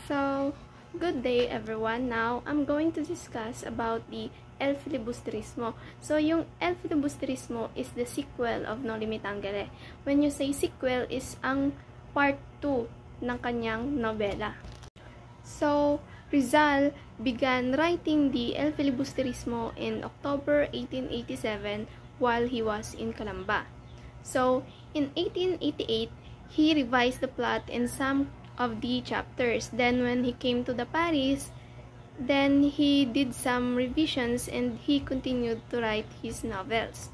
So, good day everyone. Now, I'm going to discuss about the El Filibusterismo. So, yung El Filibusterismo is the sequel of Noli Me Tangere. When you say sequel, is ang part 2 ng kanyang nobela. So, Rizal began writing the El Filibusterismo in October 1887 while he was in Calamba. So, in 1888, he revised the plot in some of the chapters. Then when he came to the Paris, then he did some revisions and he continued to write his novels.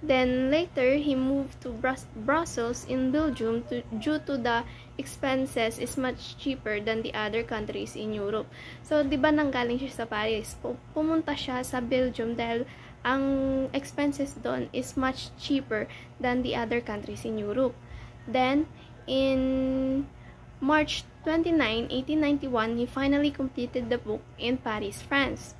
Then later he moved to Brussels in Belgium due to the expenses is much cheaper than the other countries in Europe. So, di ba nanggaling siya sa Paris? Pumunta siya sa Belgium dahil ang expenses doon is much cheaper than the other countries in Europe. Then, in March 29, 1891, he finally completed the book in Paris, France.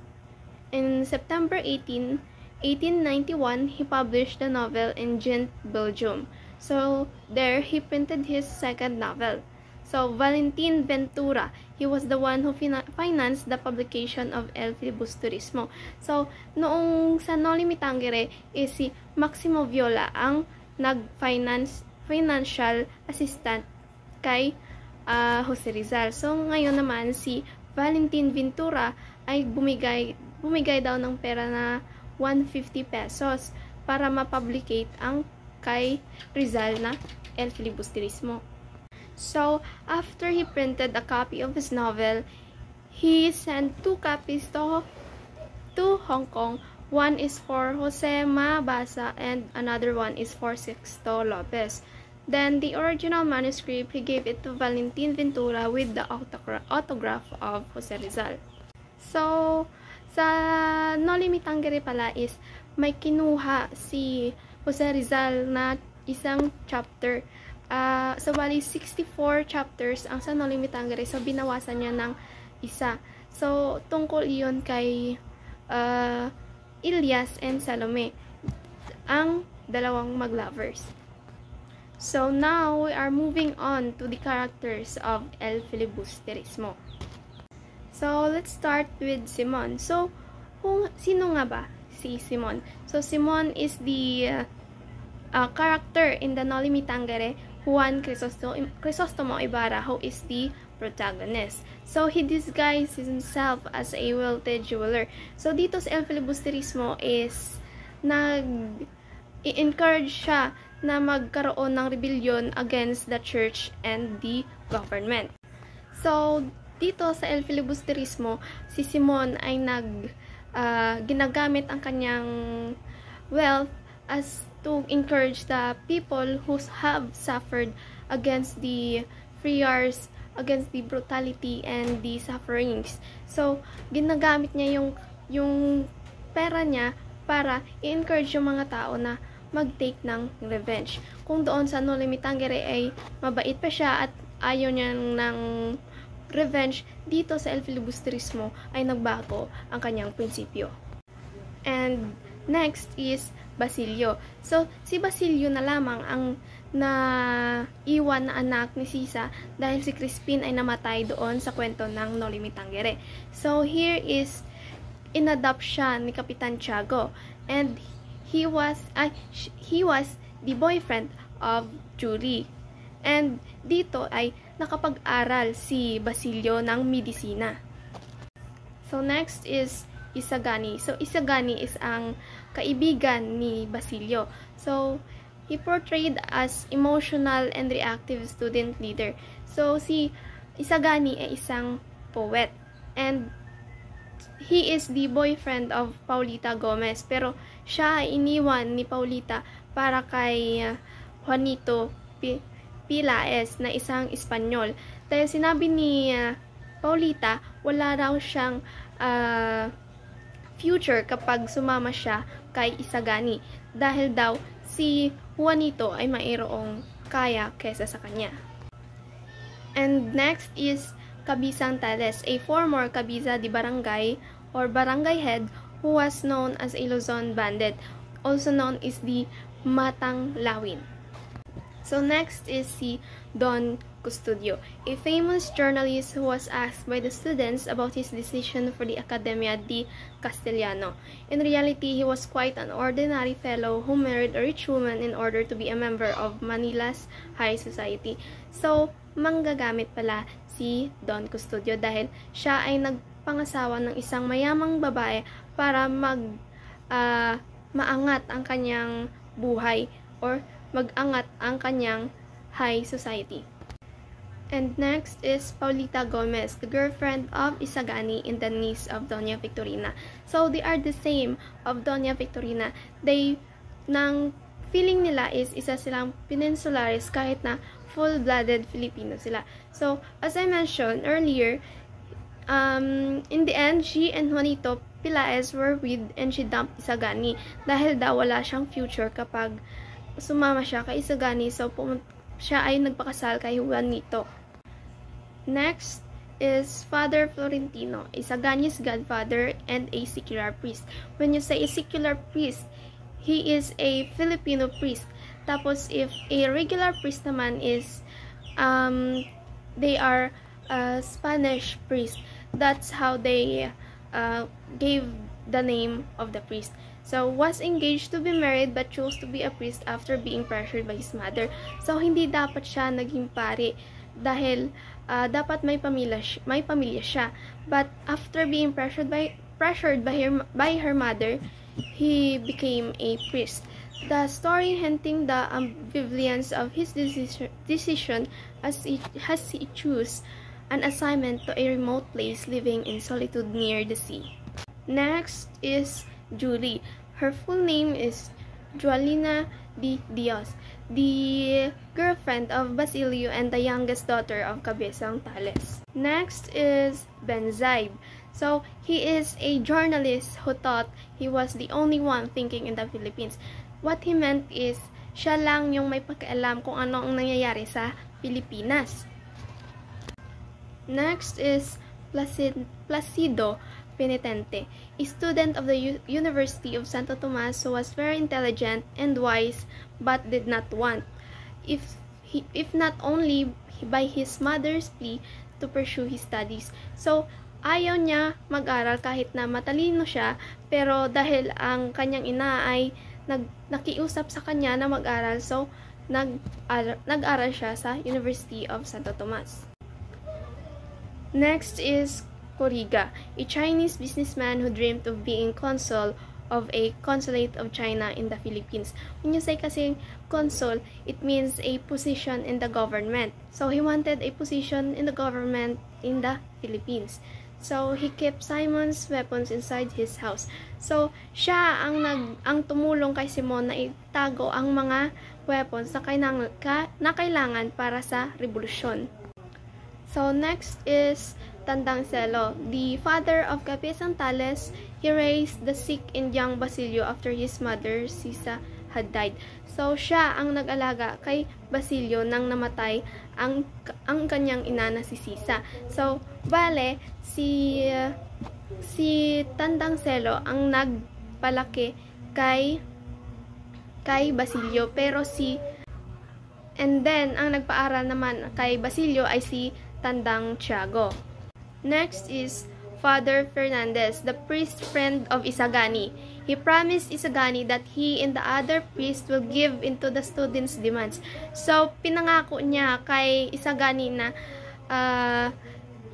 In September 18, 1891, he published the novel in Ghent, Belgium. So, there he printed his second novel. So, Valentin Ventura, he was the one who financed the publication of El Filibusterismo. So, noong sa Noli Me Tangere, is si Maximo Viola ang financial assistant kay Jose Rizal. So, ngayon naman, si Valentin Ventura ay bumigay daw ng pera na 150 pesos para ma-publicate ang kay Rizal na El Filibusterismo. So, after he printed a copy of his novel, he sent 2 copies to Hong Kong. One is for Jose Mabasa and another one is for Sixto Lopez. Then, the original manuscript, he gave it to Valentin Ventura with the autograph of Jose Rizal. So, sa Noli Me Tangere pala is may kinuha si Jose Rizal na isang chapter. So, bali 64 chapters ang sa Noli Me Tangere. So, binawasan niya ng isa. So, tungkol iyon kay Ilyas and Salome, ang dalawang maglovers. So, now we are moving on to the characters of El Filibusterismo. So, let's start with Simon. So, sino nga ba si Simon? So, Simon is the character in the Noli Me Tangere, Juan Crisostomo Ibarra, who is the protagonist. So, he disguised himself as a wealthy jeweler. So, dito sa El Filibusterismo is i-encourage siya na magkaroon ng rebellion against the church and the government. So, dito sa El Filibusterismo, si Simon ay ginagamit ang kanyang wealth as to encourage the people who have suffered against the friars, against the brutality and the sufferings. So, ginagamit niya yung pera niya para i-encourage yung mga tao na mag-take ng revenge. Kung doon sa Noli Me Tangere ay mabait pa siya at ayaw niya ng revenge, dito sa El Filibusterismo ay nagbago ang kanyang prinsipyo. And next is Basilio. So, si Basilio na lamang ang naiwan na anak ni Sisa dahil si Crispin ay namatay doon sa kwento ng Noli Me Tangere. So, here is inadopt siya ni Kapitan Tiago, and he was the boyfriend of Julie. And dito ay nakapag-aral si Basilio ng medisina. So, next is Isagani. So, Isagani is ang kaibigan ni Basilio. So, he portrayed as emotional and reactive student leader. So, si Isagani ay isang poet. And he is the boyfriend of Paulita Gomez. Pero, siya ay iniwan ni Paulita para kay Juanito Pilaes na isang Espanyol. Dahil sinabi ni Paulita, wala raw siyang future kapag sumama siya kay Isagani. Dahil daw, si Juanito ay mayroong kaya kesa sa kanya. And next is Kabisang Tales, a former kabisa di barangay or barangay head who was known as a Luzon bandit, also known as the Matang Lawin. So next is si Don Custodio, a famous journalist who was asked by the students about his decision for the Academia di Castellano. In reality, he was quite an ordinary fellow who married a rich woman in order to be a member of Manila's high society. So, manggagamit pala si Don Custodio dahil siya ay nagpangasawa ng isang mayamang babae para maangat ang kanyang buhay or mag-angat ang kanyang high society. And next is Paulita Gomez, the girlfriend of Isagani and the niece of Doña Victorina. So they are the same of Doña Victorina. Nang feeling nila is isa silang Peninsulares kahit na full-blooded Filipino sila. So as I mentioned earlier, in the end, she and Juanito Pilaes were with and she dumped Isagani dahil daw wala siyang future kapag sumama siya kay Isagani. So siya ay nagpakasal kay Juanito. Next is Father Florentino, Isagani's godfather and a secular priest. When you say a secular priest, he is a Filipino priest. Tapos if a regular priest naman is they are a Spanish priest. That's how they gave the name of the priest. So, was engaged to be married but chose to be a priest after being pressured by his mother. So, hindi dapat siya naging pari dahil dapat may pamilya siya. But after being pressured by her mother, he became a priest. The story hinting the ambivalence of his decision as he chose an assignment to a remote place living in solitude near the sea. Next is Julie. Her full name is Joalina de Dios, the girlfriend of Basilio and the youngest daughter of Cabezang Tales. Next is Ben Zaib. So, he is a journalist who thought he was the only one thinking in the Philippines. What he meant is, siya lang yung may pakialam kung ano ang nangyayari sa Pilipinas. Next is Placido Penitente, a student of the University of Santo Tomas who was very intelligent and wise but did not want, if not only by his mother's plea, to pursue his studies. So, ayaw niya mag-aral kahit na matalino siya, pero dahil ang kanyang ina ay nakiusap sa kanya na mag-aral, so nag-aral siya sa University of Santo Tomas. Next is Coriga, a Chinese businessman who dreamed of being consul of a consulate of China in the Philippines. When you say kasi consul, it means a position in the government. So he wanted a position in the government in the Philippines. So he kept Simon's weapons inside his house. So siya ang tumulong kay Simon na itago ang mga weapons na kailangan para sa revolusyon. So next is Tandang Celo, the father of Cabezang Tales. He raised the sick and young Basilio after his mother, Sisa, had died. So, siya ang nag-alaga kay Basilio nang namatay ang kanyang ina na si Sisa. So, bale, si Tandang Celo ang nagpalaki kay Basilio, pero and then, ang nagpaaral naman kay Basilio ay si Tandang Tiago. Next is Father Fernandez, the priest friend of Isagani. He promised Isagani that he and the other priest will give into the students' demands. So, pinangako niya kay Isagani na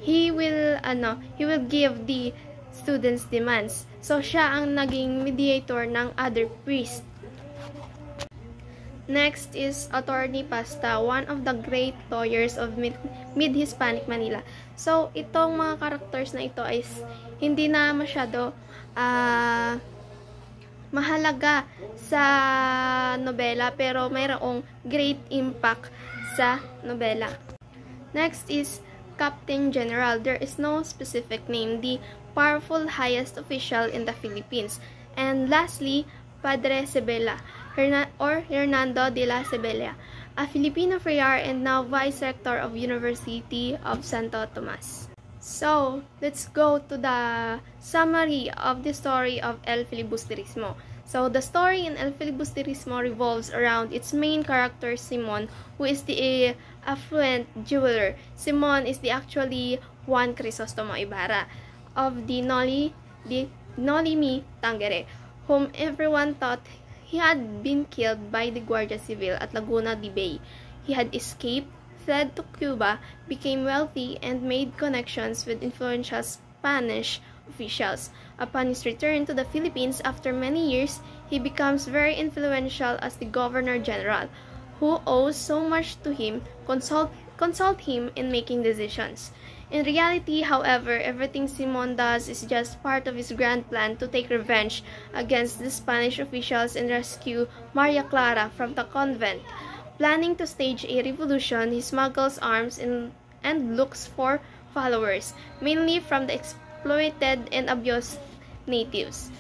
he will give the students' demands. So, siya ang naging mediator ng other priest. Next is Attorney Pasta, one of the great lawyers of mid-Hispanic Manila. So, itong mga characters na ito ay hindi na masyado mahalaga sa nobela, pero mayroong great impact sa nobela. Next is Captain General. There is no specific name, the powerful highest official in the Philippines. And lastly, Padre Sebela, Hernando de la Sebela, a Filipino friar and now Vice Rector of University of Santo Tomas. So, let's go to the summary of the story of El Filibusterismo. So, the story in El Filibusterismo revolves around its main character, Simon, who is the affluent jeweler. Simon is the actually Juan Crisostomo Ibarra of the Nolimi Tangere, whom everyone thought he had been killed by the Guardia Civil at Laguna de Bay. He had escaped, fled to Cuba, became wealthy, and made connections with influential Spanish officials. Upon his return to the Philippines after many years, he becomes very influential as the Governor-General, who owes so much to him, consult him in making decisions. In reality, however, everything Simon does is just part of his grand plan to take revenge against the Spanish officials and rescue Maria Clara from the convent. Planning to stage a revolution, he smuggles arms and looks for followers, mainly from the exploited and abused natives.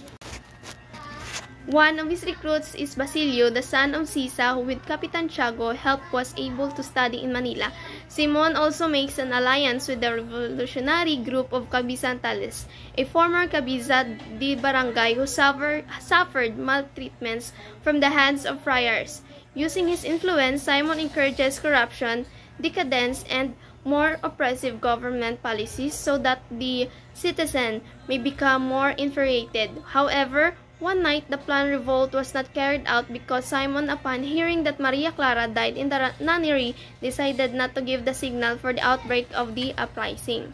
One of his recruits is Basilio, the son of Sisa, who with Capitan Tiago help was able to study in Manila. Simon also makes an alliance with the revolutionary group of Cabizantales, a former Cabiza de Barangay who suffered maltreatments from the hands of friars. Using his influence, Simon encourages corruption, decadence, and more oppressive government policies so that the citizen may become more infuriated. However, one night, the planned revolt was not carried out because Simon, upon hearing that Maria Clara died in the nunnery, decided not to give the signal for the outbreak of the uprising.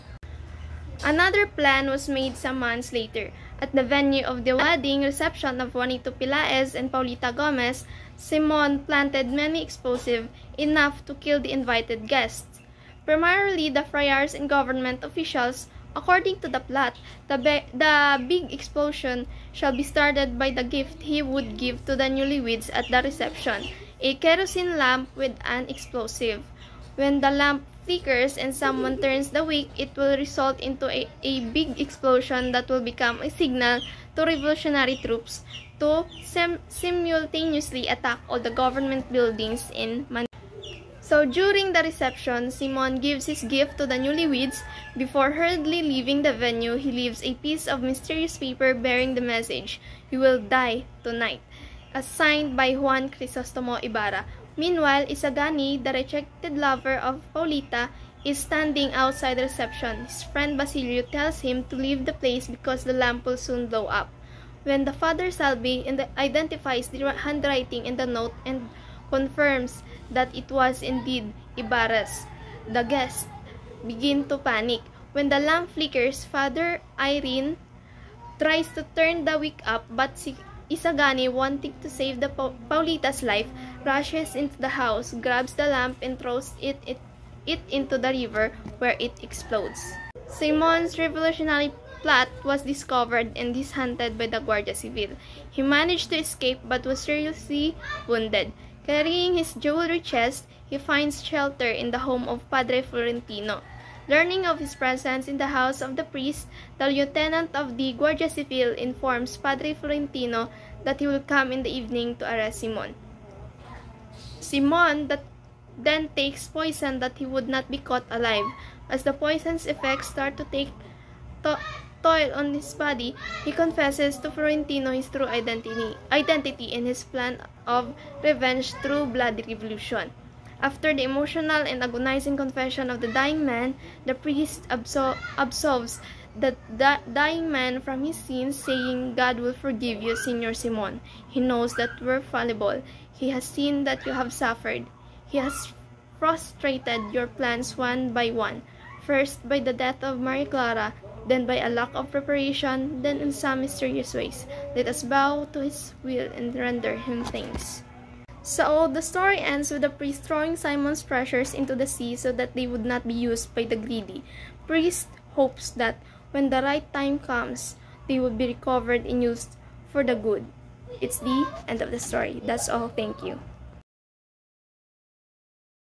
Another plan was made some months later. At the venue of the wedding reception of Juanito Pilaez and Paulita Gomez, Simon planted many explosives, enough to kill the invited guests. Primarily the friars and government officials. According to the plot, the big explosion shall be started by the gift he would give to the newlyweds at the reception, a kerosene lamp with an explosive. When the lamp flickers and someone turns the wick, it will result into a big explosion that will become a signal to revolutionary troops to simultaneously attack all the government buildings in Manila. So during the reception, Simon gives his gift to the newlyweds. Before hurriedly leaving the venue, he leaves a piece of mysterious paper bearing the message, "You will die tonight," as signed by Juan Crisostomo Ibarra. Meanwhile, Isagani, the rejected lover of Paulita, is standing outside the reception. His friend Basilio tells him to leave the place because the lamp will soon blow up. When the Father Salvi identifies the handwriting in the note and confirms that it was indeed Ibarra's, the guests begin to panic. When the lamp flickers, Father Irene tries to turn the wick up, but Isagani, wanting to save the Paulita's life, rushes into the house, grabs the lamp, and throws it into the river, where it explodes. Simon's revolutionary plot was discovered and hunted by the Guardia Civil. He managed to escape but was seriously wounded. Carrying his jewelry chest, he finds shelter in the home of Padre Florentino. Learning of his presence in the house of the priest, the lieutenant of the Guardia Civil informs Padre Florentino that he will come in the evening to arrest Simon. Simon then takes poison that he would not be caught alive. As the poison's effects start to take toll on his body, he confesses to Florentino his true identity and his plan of revenge through bloody revolution. After the emotional and agonizing confession of the dying man, the priest absolves the dying man from his sins, saying, "God will forgive you, Señor Simon. He knows that we're fallible. He has seen that you have suffered. He has frustrated your plans one by one, first by the death of Maria Clara, then by a lack of preparation, then in some mysterious ways. Let us bow to his will and render him thanks." So, the story ends with the priest throwing Simon's treasures into the sea so that they would not be used by the greedy. Priest hopes that when the right time comes, they will be recovered and used for the good. It's the end of the story. That's all. Thank you.